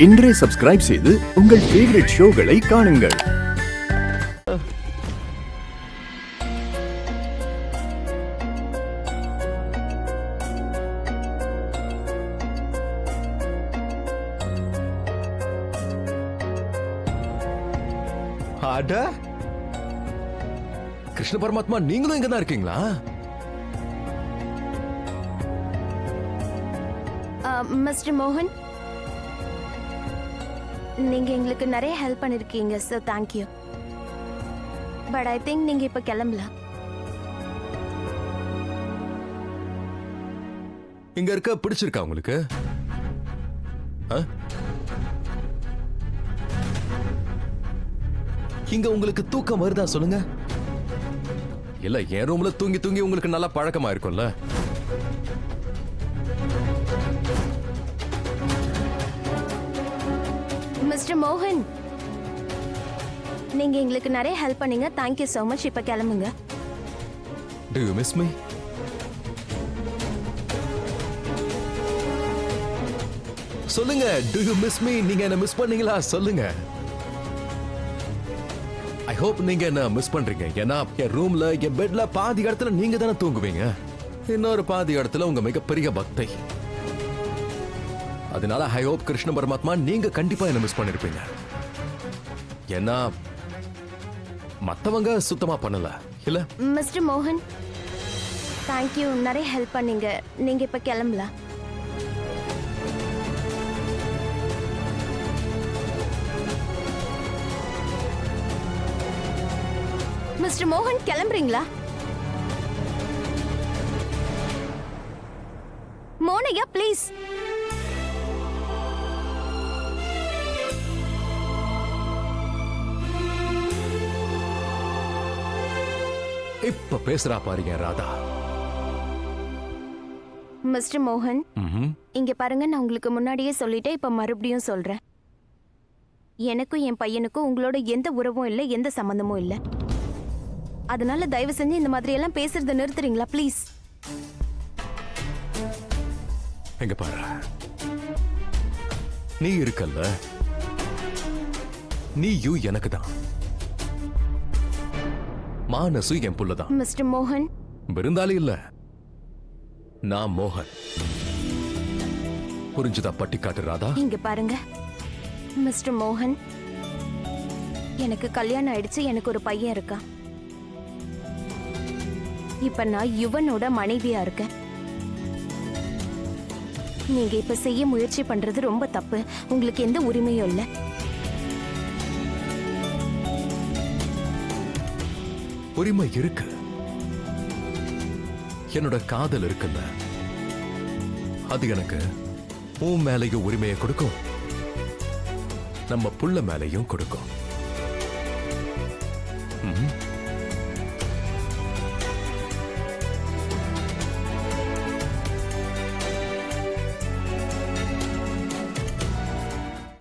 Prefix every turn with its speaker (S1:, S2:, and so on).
S1: இன்றே சப்ஸ்கிரைப் செய்து உங்கள் ஃபேவரட் ஷோகளை காணுங்கள்.
S2: அட கிருஷ்ண பரமாத்மா, நீங்களும் இங்க தான் இருக்கீங்களா?
S3: மிஸ்டர் மோகன், நீங்க எங்களுக்கு நிறைய ஹெல்ப் பண்ணிருக்கீங்க, so thank you. But I think நீங்க இப்ப கிளம்பலாம்.
S2: இங்க இருக்க பிடிச்சிருக்கா உங்களுக்கு? இங்க உங்களுக்கு தூக்கம் வருதா சொல்லுங்க? இல்ல, என் ரூம்ல தூங்கி தூங்கி உங்களுக்கு நல்லா பழக்கமா இருக்கும்ல.
S3: மிஸ்டர் மோகன், நீங்க எங்களுக்கு நிறைய ஹெல்ப் பண்ணீங்க, தேங்க்யூ so மச். இப்ப கிளம்புங்க.
S2: Do you miss me? சொல்லுங்க, do you miss me? நீங்க என்ன மிஸ் பண்ணீங்களா சொல்லுங்க. ஐ ஹோப் நீங்க என்ன மிஸ் பண்றீங்க. ஏன்னா என் ரூம்ல, என் பெட்ல பாதி இடத்துல நீங்க தானே தூங்குவீங்க, இன்னொரு பாதி இடத்துல உங்க மிகப்பெரிய பக்தை. அதனால ஐ ஹோப் கிருஷ்ண பரமாத்மா நீங்க கண்டிப்பா என்ன மிஸ் பண்ணிருப்பீங்க. ஏன்னா மத்தவங்க சுத்தமா பண்ணல இல்ல?
S3: மிஸ்டர் மோகன், தேங்க்யூ, நிறைய ஹெல்ப் பண்ணீங்க. நீங்க இப்ப கிளம்பலாம். மிஸ்டர் மோகன், கிளம்புறீங்களா? மோனையா, ப்ளீஸ்.
S2: இப்ப பேசுறா பாருங்க ராதா.
S3: மிஸ்டர் மோகன், இங்க பாருங்க, நான் உங்களுக்கு முன்னாடியே சொல்லிட்டேன், இப்ப மறுபடியும் சொல்றேன். எனக்கும் என் பையனுக்கும் உங்களோட எந்த உறவும் இல்லை, எந்த சம்பந்தமும் இல்லை. அதனால தயவு செஞ்சு இந்த மாதிரி எல்லாம் பேசுறத நிறுத்துறீங்களா ப்ளீஸ்?
S2: எங்க பாரு, நீ இருக்கல்ல, நீயும் எனக்கு தான், மானசு என் புள்ளதான்.
S3: மிஸ்டர் மோகன்,
S2: விருந்தாளி இல்ல, நான் மோகன். புரிஞ்சுதா பட்டிக்காட்டு ராதா?
S3: இங்க பாருங்க மிஸ்டர் மோகன், எனக்கு கல்யாணம் ஆயிடுச்சு, எனக்கு ஒரு பையன் இருக்கான். இப்ப நான் யுவனோட மனைவியா இருக்கேன். நீங்க இப்ப செய்ய முயற்சி பண்றது ரொம்ப தப்பு. உங்களுக்கு எந்த உரிமையும் இல்ல.
S2: உரிமை இருக்கு. என்னோட காதல் இருக்குல்ல, அது எனக்கு உன் மேலையும் உரிமையை கொடுக்கும், நம்ம புள்ள மேலையும் கொடுக்கும்.